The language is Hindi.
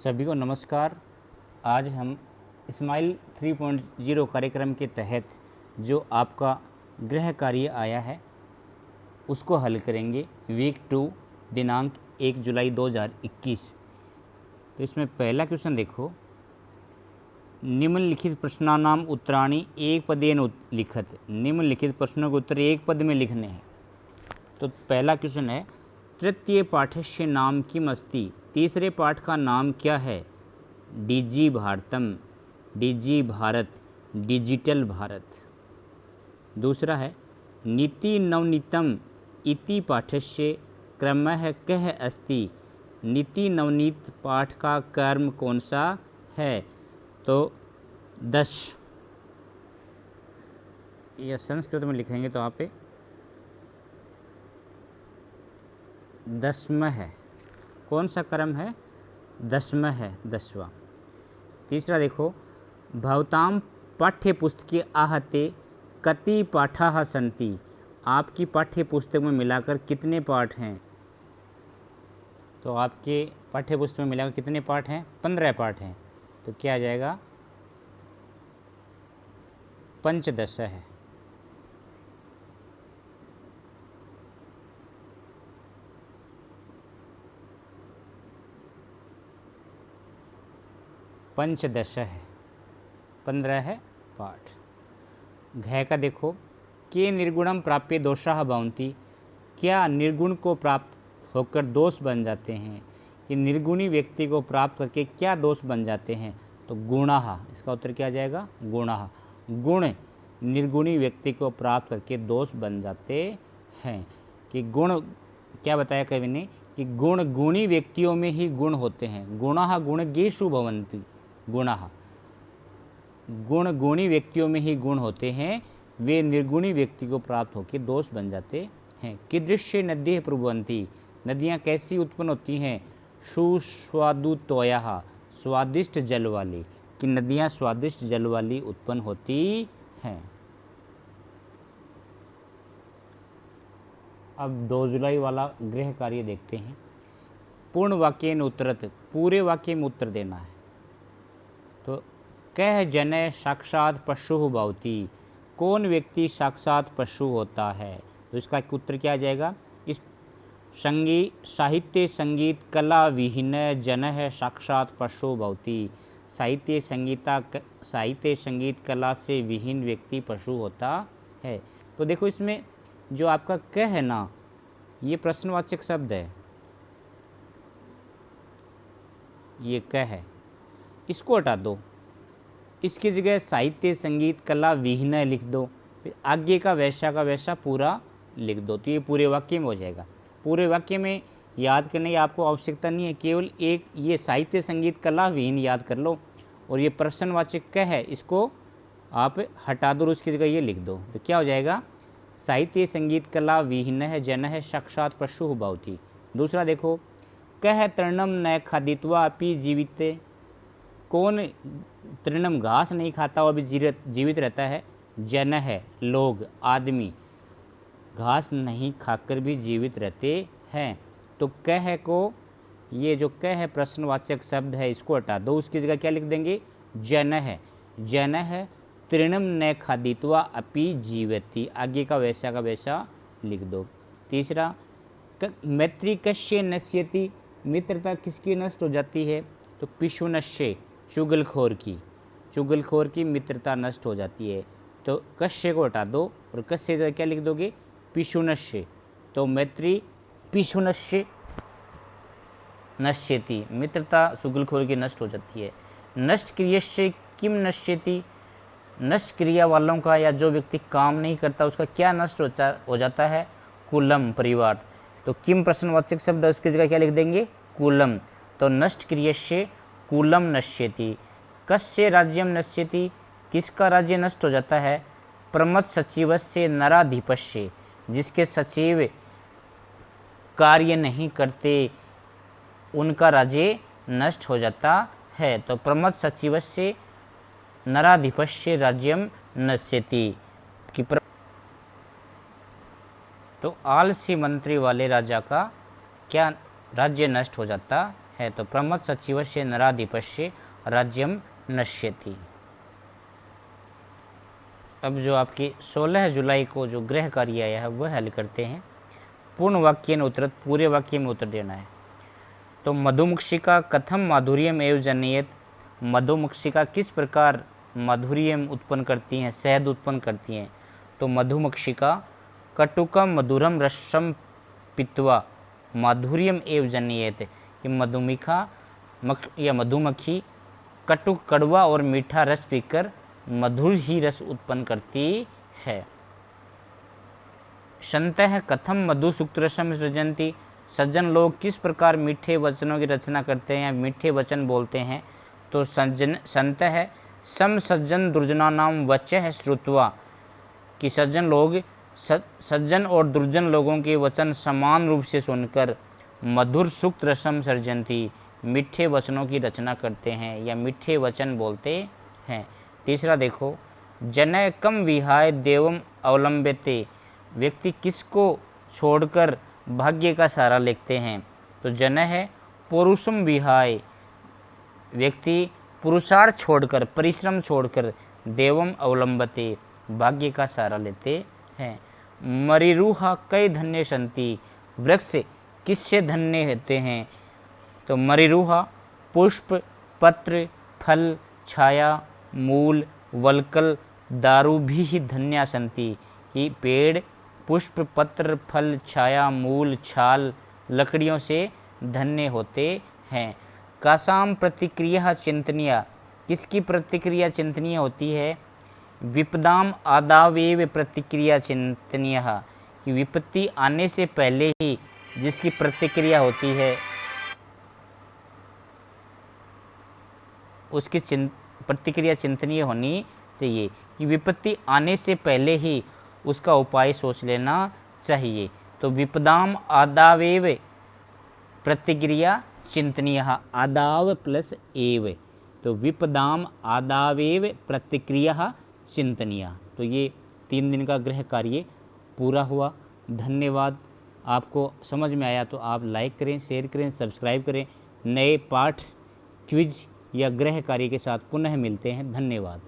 सभी को नमस्कार। आज हम स्माइल 3.0 कार्यक्रम के तहत जो आपका गृह कार्य आया है उसको हल करेंगे वीक 2 दिनांक 1 जुलाई 2021। तो इसमें पहला क्वेश्चन देखो, निम्नलिखित प्रश्नानाम उत्तराणि एक पदेन लिखत। निम्नलिखित प्रश्नों के उत्तर एक पद में लिखने हैं। तो पहला क्वेश्चन है, तृतीय पाठस्य नाम किम अस्ति। तीसरे पाठ का नाम क्या है? Digi Bharatam, digi Bharat, digital Bharat. दूसरा है, नीति नवनीतम इति पाठस्य क्रमः कः अस्ति। नीति नवनीत पाठ का क्रम कौन सा है? तो 10। यह संस्कृत में लिखेंगे तो आप 10वां है। कौन सा क्रम है? 10वां है, 10वां। तीसरा देखो, भवतां पाठ्य पुस्तके आहते कति पाठाः सन्ति। आपकी पाठ्य पुस्तक में मिलाकर कितने पाठ हैं? तो आपके पाठ्य पुस्तक में मिलाकर कितने पाठ हैं? 15 पाठ हैं। तो क्या आ जाएगा? पंचदश है। पंचदश है, 15 है पाठ। घ का देखो, के निर्गुणम प्राप्य दोषाः भवन्ति। क्या निर्गुण को प्राप्त होकर दोष बन जाते हैं? कि निर्गुणी व्यक्ति को प्राप्त करके क्या दोष बन जाते हैं? तो गुणाः। इसका उत्तर क्या आ जाएगा? गुणाः। गुण निर्गुणी व्यक्ति को प्राप्त करके दोष बन जाते हैं। कि गुण क्या बताया कवि ने? कि गुण गुणी व्यक्तियों में ही गुण होते हैं। गुणाः गुणज्ञेषु भवन्ति। गुणाः गुण गुणी व्यक्तियों में ही गुण होते हैं, वे निर्गुणी व्यक्ति को प्राप्त होकर दोष बन जाते हैं। कीदृश्य नद्यः प्रभवन्ति। नदियाँ कैसी उत्पन्न होती हैं? सुस्वादुतोयाः, स्वादिष्ट जल वाली। कि नदियाँ स्वादिष्ट जल वाली उत्पन्न होती हैं। अब 2 जुलाई वाला गृह कार्य देखते हैं। पूर्ण वाक्येन उत्तरत, पूरे वाक्य में उत्तर देना है। तो कह जने साक्षात पशु भवति। कौन व्यक्ति साक्षात पशु होता है? तो इसका उत्तर क्या आ जाएगा? इस साहित्य संगीत कला विहीन जनः साक्षात पशु भवति। साहित्य संगीत कला से विहीन व्यक्ति पशु होता है। तो देखो, इसमें जो आपका कह है ना, ये प्रश्नवाचक शब्द है। ये कह है, इसको हटा दो। इसकी जगह साहित्य संगीत कला विहीन लिख दो। फिर आगे का वैसा पूरा लिख दो। तो ये पूरे वाक्य में हो जाएगा। पूरे वाक्य में याद करने की आपको आवश्यकता नहीं है, केवल एक ये साहित्य संगीत कला विहीन याद कर लो। और ये प्रश्नवाचक कह है, इसको आप हटा दो, उसकी जगह ये लिख दो। तो क्या हो जाएगा? साहित्य संगीत कला विहीन है जनः साक्षात पशु भवति। दूसरा देखो, कह तृणम न खादित्वा अपि जीविते। कौन तृणम घास नहीं खाता और भी जीवित रहता है? जन है, लोग, आदमी घास नहीं खाकर भी जीवित रहते हैं। तो कह को, ये जो कह है प्रश्नवाचक शब्द है, इसको हटा दो। उसकी जगह क्या लिख देंगे? जन है। जन है तृणम न खादित्वा अपि जीवति। आगे का वैसा लिख दो। तीसरा, मैत्री कस्य नश्यति। मित्रता किसकी नष्ट हो जाती है? तो पिशुनश्य, चुगलखोर की मित्रता नष्ट हो जाती है। तो कश्य को हटा दो और कश्य जगह क्या लिख दोगे? पिशुनश्य। तो मैत्री पिशुनश्य नश्यति, मित्रता चुगलखोर की नष्ट हो जाती है। नष्ट क्रियस्य किम नश्यति। नष्ट क्रिया वालों का या जो व्यक्ति काम नहीं करता उसका क्या नष्ट हो जाता है? कुलम, परिवार। तो किम प्रश्नवाचक शब्द है, उसकी जगह क्या लिख देंगे? कुलम। तो नष्ट क्रियस्य कुलम नश्यति। कस्य राज्यम नश्यति। किसका राज्य नष्ट हो जाता है? प्रमथ सचिवस्य नराधिपस्य। जिसके सचिव कार्य नहीं करते उनका राज्य नष्ट हो जाता है। तो प्रमथ सचिवस्य नराधिपस्य राज्यम नश्यति। तो आलसी मंत्री वाले राजा का क्या राज्य नष्ट हो जाता है। तो प्रमथ सचिवस्य नराधिपस्य राज्यम नश्यति। अब जो आपकी 16 जुलाई को जो गृह कार्य आया है वह हल करते हैं। पूर्ण वाक्य में उत्तर, पूरे वाक्य में उत्तर देना है। तो मधुमक्षिका कथम माधुर्यम एव जनयेत, मधुमक्षिका किस प्रकार माधुर्यम उत्पन्न करती हैं, शहद उत्पन्न करती हैं। तो मधुमक्षिका कटुकम मधुरम रसम पीत्वा माधुर्यम एव जनयेत, कि मधुमक्खी कटुक कड़वा और मीठा रस पीकर मधुर ही रस उत्पन्न करती है। संतः कथम मधु सूक्तरसम सृजन्ति, सज्जन लोग किस प्रकार मीठे वचनों की रचना करते हैं, मीठे वचन बोलते हैं। तो संतः सम सज्जन दुर्जना नाम वचः श्रुत्वा, कि सज्जन लोग सज्जन और दुर्जन लोगों के वचन समान रूप से सुनकर मधुर सूक्त रसम सर्जन्ति, मीठे वचनों की रचना करते हैं या मीठे वचन बोलते हैं। तीसरा देखो, जनय कम विहाय देवम अवलंबते, व्यक्ति किसको छोड़कर भाग्य का सहारा लेते हैं। तो जनय है पुरुषम विहाय, व्यक्ति पुरुषार्थ छोड़कर, परिश्रम छोड़कर, देवम अवलंबते, भाग्य का सहारा लेते हैं। मरीरुहा कई धन्य संति, वृक्ष किससे धन्य होते हैं। तो मरीरुहा पुष्प, पत्र, फल, छाया, मूल, वल्कल, दारू भी ही धन्या संति, कि पेड़ पुष्प, पत्र, फल, छाया, मूल, छाल, लकड़ियों से धन्य होते हैं। कासाम प्रतिक्रिया चिंतनीय, किसकी प्रतिक्रिया चिंतनीय होती है। विपदाम आदावेव प्रतिक्रिया चिंतनीय, कि विपत्ति आने से पहले ही जिसकी प्रतिक्रिया होती है उसकी प्रतिक्रिया चिंतनीय होनी चाहिए, कि विपत्ति आने से पहले ही उसका उपाय सोच लेना चाहिए। तो विपदाम आदावेव प्रतिक्रिया चिंतनीय, आदाव प्लस एव, तो विपदाम आदावेव प्रतिक्रिया चिंतनीय। तो ये 3 दिन का गृह कार्य पूरा हुआ। धन्यवाद। आपको समझ में आया तो आप लाइक करें, शेयर करें, सब्सक्राइब करें। नए पाठ, क्विज या गृह कार्य के साथ पुनः मिलते हैं। धन्यवाद।